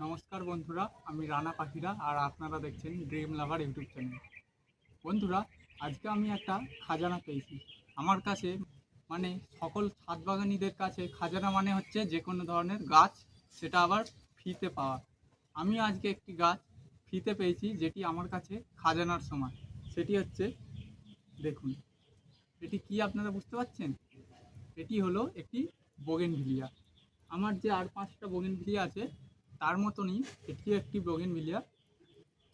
নমস্কার বন্ধুরা, আমি রানা পাখিরা আর আপনারা দেখছেন ড্রিম লাভার ইউটিউব চ্যানেল। বন্ধুরা, আজকে আমি একটা খাজানা পেয়েছি আমার কাছে। মানে সকল ছাদ বাগানীদের কাছে খাজানা মানে হচ্ছে যে কোনো ধরনের গাছ, সেটা আবার ফ্রিতে পাওয়া। আমি আজকে একটি গাছ ফ্রিতে পেয়েছি যেটি আমার কাছে খাজানার সমান। সেটি হচ্ছে, দেখুন, এটি কি আপনারা বুঝতে পারছেন? এটি হলো একটি বোগেনভিলিয়া। আমার যে আর 5টা বোগেনভিলিয়া আছে তার মতনই এটিও একটি বোগেনভিলিয়া,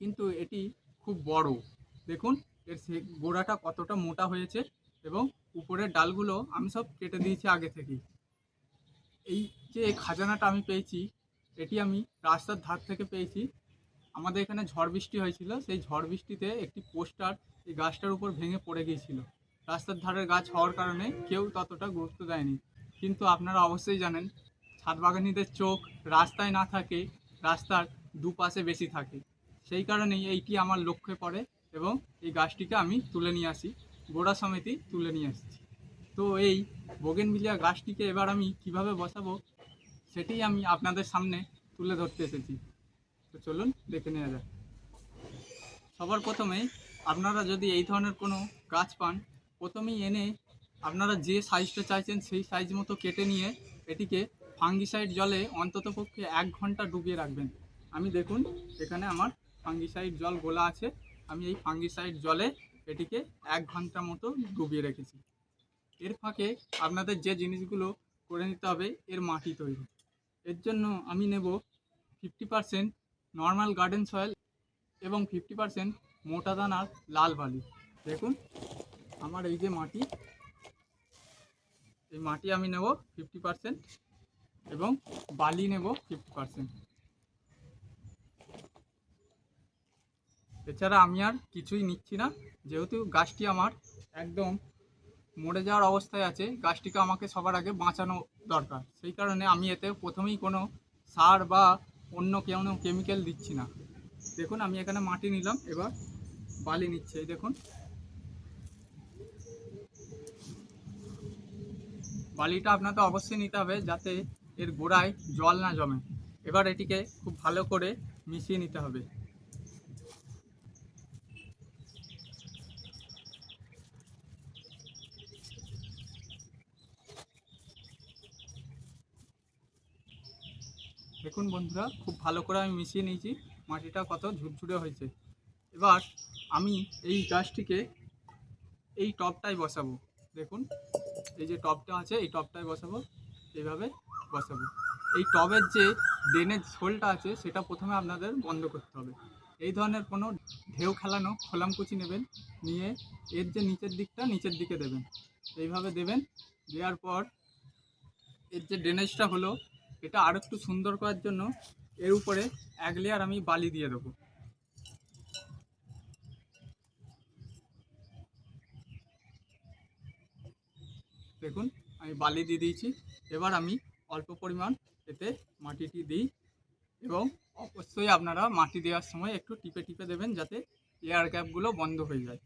কিন্তু এটি খুব বড়। দেখুন এর গোড়াটা কতটা মোটা হয়েছে, এবং উপরের ডালগুলো আমি সব কেটে দিয়েছি আগে থেকেই। এই যে খাজানাটা আমি পেয়েছি, এটি আমি রাস্তার ধার থেকে পেয়েছি। আমাদের এখানে ঝড় বৃষ্টি হয়েছিল, সেই ঝড় বৃষ্টিতে একটি পোস্টার এই গাছটার উপর ভেঙে পড়ে গিয়েছিল। রাস্তার ধারের গাছ হওয়ার কারণে কেউ ততটা গুরুত্ব দেয়নি। কিন্তু আপনারা অবশ্যই জানেন, ছাদ বাগানীদের চোখ রাস্তায় না থাকে, রাস্তার দুপাশে বেশি থাকে। সেই কারণেই এইটি আমার লক্ষ্যে পড়ে, এবং এই গাছটিকে আমি তুলে নিয়ে আসি, গোড়া সমেতই তুলে নিয়ে আসছি। তো এই বোগেনভিলিয়া গাছটিকে এবার আমি কিভাবে বসাবো, সেটাই আমি আপনাদের সামনে তুলে ধরতে এসেছি। তো চলুন দেখে নেওয়া যাক। সবার প্রথমেই আপনারা যদি এই ধরনের কোনো গাছ পান, প্রথমেই এনে আপনারা যে সাইজটা চাইছেন সেই সাইজ মতো কেটে নিয়ে এটিকে ফাঙ্গিসাইড জলে অন্ততপক্ষে 1 ঘন্টা ডুবিয়ে রাখবেন। আমি দেখুন, এখানে আমার ফাঙ্গিসাইড জল গোলা আছে। আমি এই ফাঙ্গিসাইড জলে এটিকে 1 ঘন্টা মতো ডুবিয়ে রেখেছি। এর ফাঁকে আপনাদের যে জিনিসগুলো করে নিতে হবে, এর মাটি তৈরি। এর জন্য আমি নেব 50% নর্মাল গার্ডেন সয়েল এবং 50% মোটা দানার লাল বালি। দেখুন, আমার এই যে মাটি, এই মাটি আমি নেব 50%, এবং বালি নেব 50%। এছাড়া আমি আর কিছুই নিচ্ছি না, যেহেতু গাছটি আমার একদম মরে যাওয়ার অবস্থায় আছে। গাছটিকে আমাকে সবার আগে বাঁচানো দরকার, সেই কারণে আমি এতে প্রথমেই কোনো সার বা অন্য কোনো কেমিক্যাল দিচ্ছি না। দেখুন, আমি এখানে মাটি নিলাম, এবার বালি নিচ্ছে। এই দেখুন, বালিটা আপনাকে অবশ্যই নিতে হবে যাতে এর গোড়ায় জল না জমে। এবার এটিকে খুব ভালো করে মিশিয়ে নিতে হবে। দেখুন বন্ধুরা, খুব ভালো করে আমি মিশিয়ে নিয়েছি। মাটিটা কত ঝুরঝুরে হয়েছে। এবার আমি এই গাছটিকে এই টবটাই বসাবো। দেখুন, এই যে টবটা আছে এই টবটাই বসাবো, এইভাবে বসাবো। এই টবের যে ড্রেনেজ হোলটা আছে সেটা প্রথমে আপনাদের বন্ধ করতে হবে। এই ধরনের কোনো ঢেউ খেলানো খোলামকুচি নেবেন, নিয়ে এর যে নিচের দিকটা নিচের দিকে দেবেন, এইভাবে দেবেন। দেওয়ার পর এর যে ড্রেনেজটা হলো, এটা আরও একটু সুন্দর করার জন্য এর উপরে 1 লেয়ার আমি বালি দিয়ে দেবো। দেখুন, আমি বালি দিয়ে দিয়েছি। এবার আমি অল্প পরিমাণ এতে মাটিটি দিই, এবং অবশ্যই আপনারা মাটি দেওয়ার সময় একটু টিপে টিপে দেবেন যাতে এয়ার গ্যাপগুলো বন্ধ হয়ে যায়।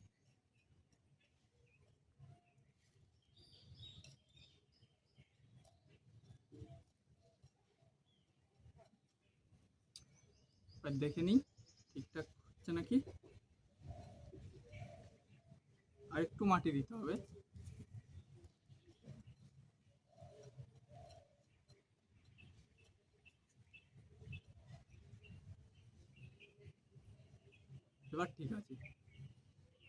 এবার দেখে নিই ঠিকঠাক হচ্ছে নাকি। আর একটু মাটি দিতে হবে। এবার ঠিক আছে।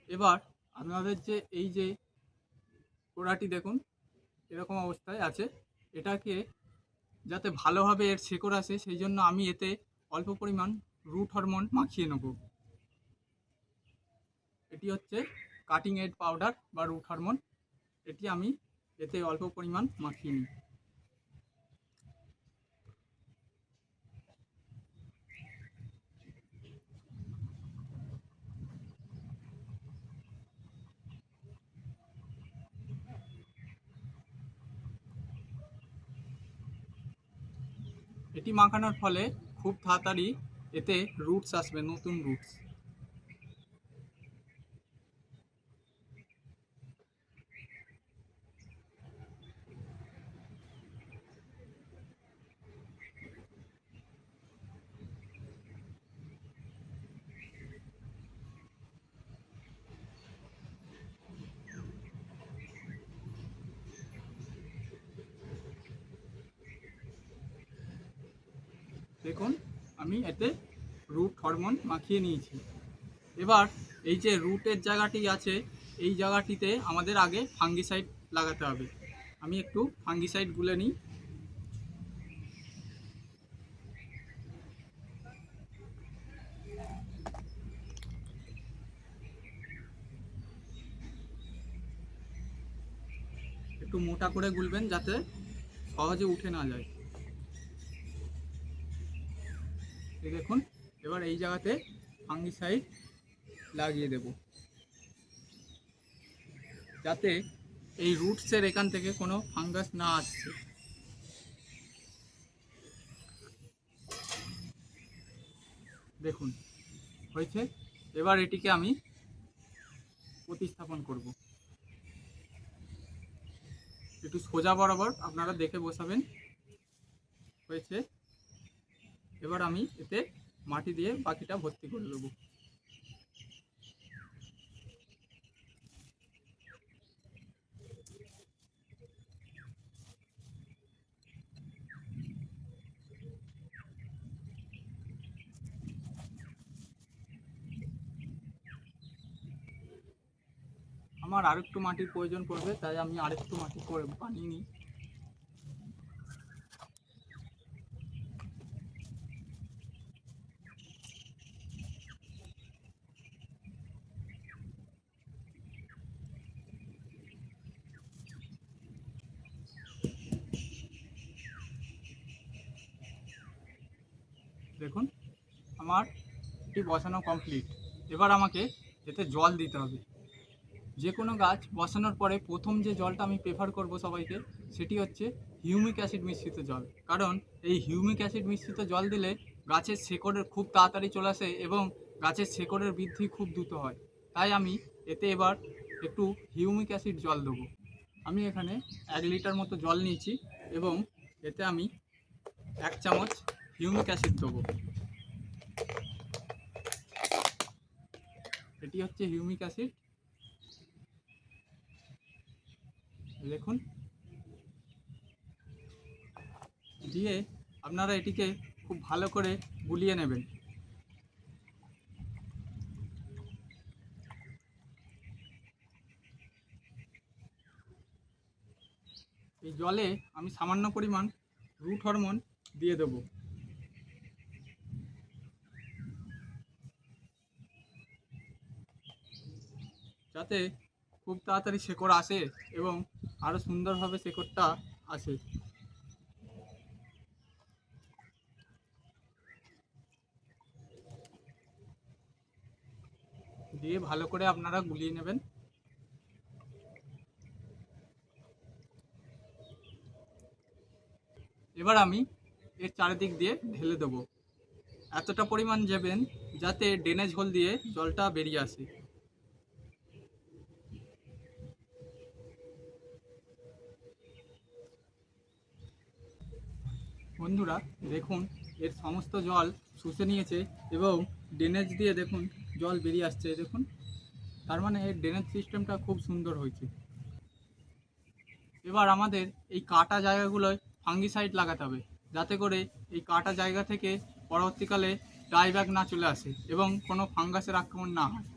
এবার আপনাদের যে এই যে গোড়াটি দেখুন এরকম অবস্থায় আছে, এটাকে যাতে ভালোভাবে এর শেকড় আসে সেই জন্য আমি এতে অল্প পরিমাণ রুট হরমোন মাখিয়ে নেব। এটি হচ্ছে কাটিং এড পাউডার বা রুট হরমোন। এটি আমি এতে অল্প পরিমাণ মাখিয়ে নিই। এটি মাখানোর ফলে খুব তাড়াতাড়ি এতে রুটস আসবে, নতুন রুটস। দেখুন আমি এতে রুট হরমোন মাখিয়ে নিয়েছি। এবার এই যে রুটের জায়গাটি আছে, এই জায়গাটিতে আমাদের আগে ফাঙ্গিসাইড লাগাতে হবে। আমি একটু ফাঙ্গিসাইড গুলে নিই। একটু মোটা করে গুলবেন যাতে সহজে উঠে না যায়। এই দেখুন, এবার এই জায়গাতে ফাঙ্গিসাইড লাগিয়ে দেব যাতে এই রুটসের এখান থেকে কোনো ফাঙ্গাস না আসছে। দেখুন হয়েছে। এবার এটিকে আমি প্রতিস্থাপন করব। একটু সোজা বরাবর আপনারা দেখে বসাবেন। হয়েছে। এবার আমি এতে মাটি দিয়ে বাকিটা ভর্তি করে দেবো। আমার আরেকটু মাটির প্রয়োজন পড়বে, তাই আমি আরেকটু মাটি করে বানিয়ে নিই। দেখুন আমার এটি বসানো কমপ্লিট। এবার আমাকে এতে জল দিতে হবে। যে কোনো গাছ বসানোর পরে প্রথম যে জলটা আমি প্রেফার করব সবাইকে, সেটি হচ্ছে হিউমিক অ্যাসিড মিশ্রিত জল। কারণ এই হিউমিক অ্যাসিড মিশ্রিত জল দিলে গাছের শেকড়ের খুব তাড়াতাড়ি চলে আসে এবং গাছের শেকড়ের বৃদ্ধি খুব দ্রুত হয়। তাই আমি এতে এবার একটু হিউমিক অ্যাসিড জল দেবো। আমি এখানে 1 লিটার মতো জল নিয়েছি এবং এতে আমি 1 চামচ হিউমিক অ্যাসিড দেবো। এটি হচ্ছে হিউমিক অ্যাসিড। দেখুন, দিয়ে আপনারা এটিকে খুব ভালো করে গুলিয়ে নেবেন। এই জলে আমি সামান্য পরিমাণ রুট হরমোন দিয়ে দেবো যাতে খুব তাড়াতাড়ি শেকড় আসে এবং আরও সুন্দরভাবে শেকড়টা আসে। দিয়ে ভালো করে আপনারা গুলিয়ে নেবেন। এবার আমি এর চারিদিক দিয়ে ঢেলে দেবো। এতটা পরিমাণ দেবেন যাতে ড্রেনেজ হোল দিয়ে জলটা বেরিয়ে আসে। বন্ধুরা দেখুন, এর সমস্ত জল শুষে নিয়েছে এবং ড্রেনেজ দিয়ে দেখুন জল বেরিয়ে আসছে। দেখুন, তার মানে এর ড্রেনেজ সিস্টেমটা খুব সুন্দর হয়েছে। এবার আমাদের এই কাটা জায়গাগুলোয় ফাঙ্গিসাইড লাগাতে হবে যাতে করে এই কাটা জায়গা থেকে পরবর্তীকালে ডাইব্যাক না চলে আসে এবং কোনো ফাঙ্গাসের আক্রমণ না হয়।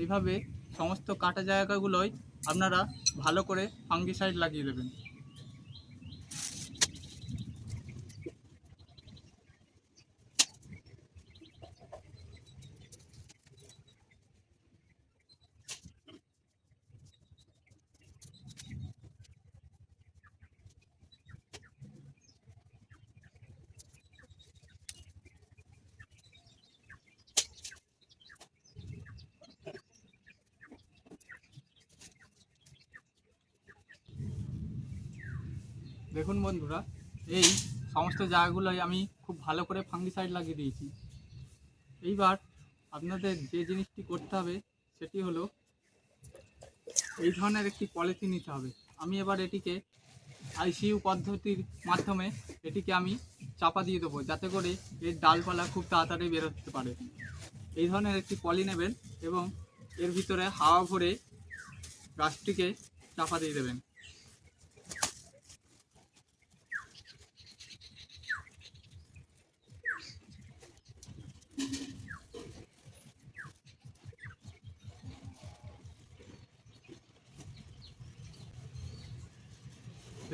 এইভাবে সমস্ত কাটা জায়গাগুলোয় আপনারা ভালো করে ফাঙ্গিসাইড লাগিয়ে দেবেন। দেখুন বন্ধুরা, এই সমস্ত জায়গাগুলোয় আমি খুব ভালো করে ফাঙ্গিসাইড লাগিয়ে দিয়েছি। এইবার আপনাদের যে জিনিসটি করতে হবে সেটি হলো এই ধরনের একটি পলিথিন নিতে হবে। আমি এবার এটিকে আইসিইউ পদ্ধতির মাধ্যমে এটিকে আমি চাপা দিয়ে দেবো যাতে করে এর ডালপালা খুব তাড়াতাড়ি বেরোতে পারে। এই ধরনের একটি পলি নেবেন এবং এর ভিতরে হাওয়া ভরে গাছটিকে চাপা দিয়ে দেবেন।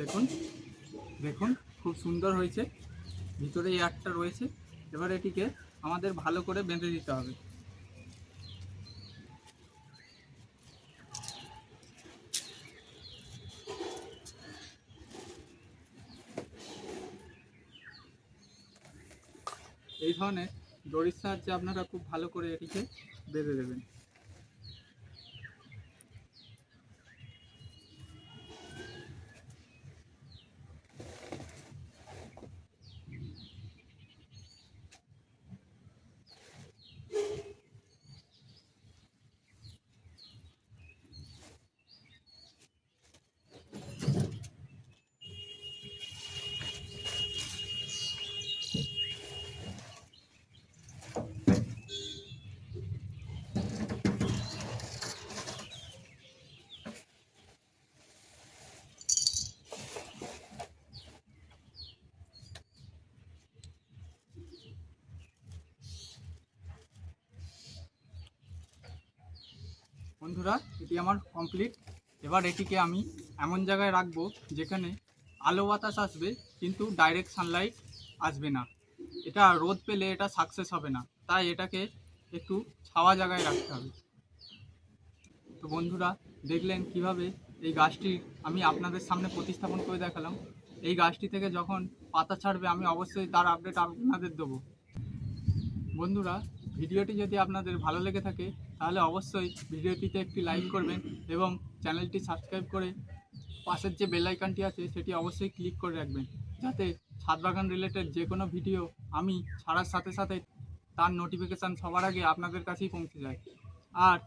দেখুন দেখুন খুব সুন্দর হয়েছে, ভিতরে এয়ারটা রয়েছে। এবার এটিকে আমাদের ভালো করে বেঁধে দিতে হবে। এই ধরনের দড়ির সাহায্যে আপনারা খুব ভালো করে এটিকে বেঁধে দেবেন। বন্ধুরা, এটি আমার কমপ্লিট। এবার এটিকে আমি এমন জায়গায় রাখবো যেখানে আলো বাতাস আসবে কিন্তু ডাইরেক্ট সানলাইট আসবে না। এটা রোদ পেলে এটা সাকসেস হবে না, তাই এটাকে একটু ছাওয়া জায়গায় রাখতে হবে। তো বন্ধুরা, দেখলেন কিভাবে এই গাছটি আমি আপনাদের সামনে প্রতিস্থাপন করে দেখালাম। এই গাছটি থেকে যখন পাতা ছাড়বে আমি অবশ্যই তার আপডেট আপনাদের দেবো। বন্ধুরা, ভিডিওটি যদি আপনাদের ভালো লেগে থাকে তাহলে অবশ্যই ভিডিওটিতে একটি লাইক করবেন এবং চ্যানেলটি সাবস্ক্রাইব করে পাশের যে বেল আইকনটি আছে সেটি অবশ্যই ক্লিক করে রাখবেন, যাতে ছাদ বাগান রিলেটেড যে কোনো ভিডিও আমি ছাড়ার সাথে সাথে তার নোটিফিকেশান সবার আগে আপনাদের কাছেই পৌঁছে যায়। আর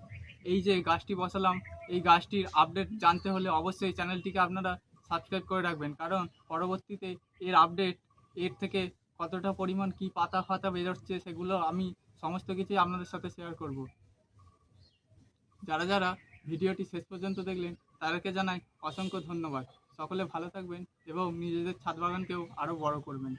এই যে গাছটি বসালাম, এই গাছটির আপডেট জানতে হলে অবশ্যই চ্যানেলটিকে আপনারা সাবস্ক্রাইব করে রাখবেন, কারণ পরবর্তীতে এর আপডেট, এর থেকে কতটা পরিমাণ কি পাতা ফাতা বেরোচ্ছে সেগুলো আমি সমস্ত কিছুই আপনাদের সাথে শেয়ার করব। যারা যারা ভিডিওটি শেষ পর্যন্ত দেখলেন তাদেরকে জানাই অসংখ্য ধন্যবাদ। সকলে ভালো থাকবেন এবং নিজেদের ছাদ বাগানকেও আরও বড় করবেন।